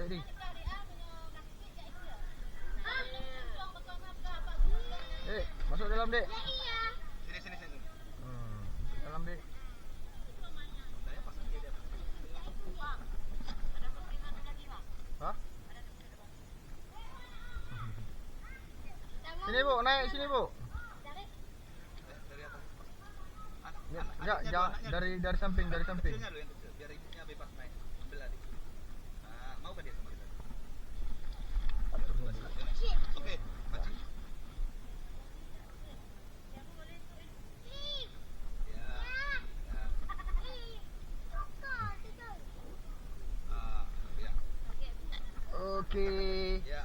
Dik. Masuk dalam, Dik. Sini. Masuk dalam, Dik. Hah? Sini, Bu. Naik sini, Bu. Jangan dari samping. Biar ibunya bebas main. Ambil adik. Mau kan dia sama kita? Oke, mancing. Oke.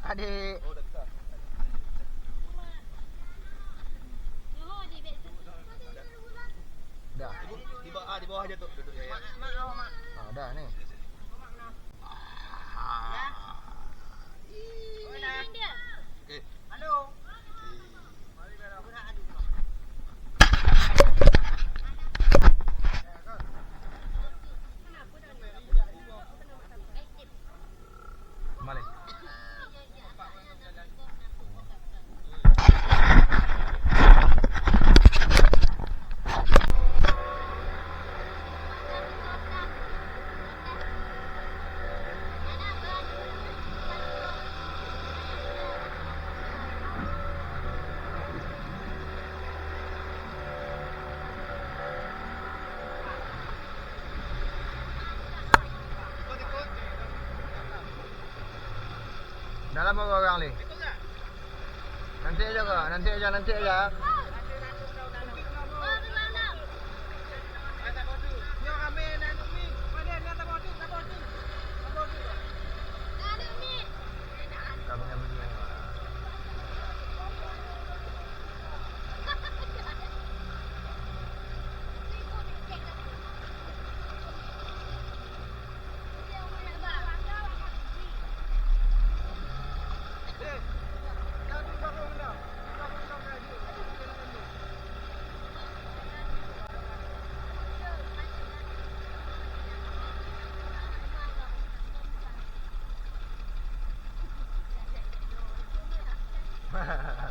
Adik. Oh, udah bisa. Dah. Di bawah aja tuh duduk ya. Dah nih. Oke. Kembali. Dalam berapa orang ni? Nanti aja. Kami begini. Hahaha.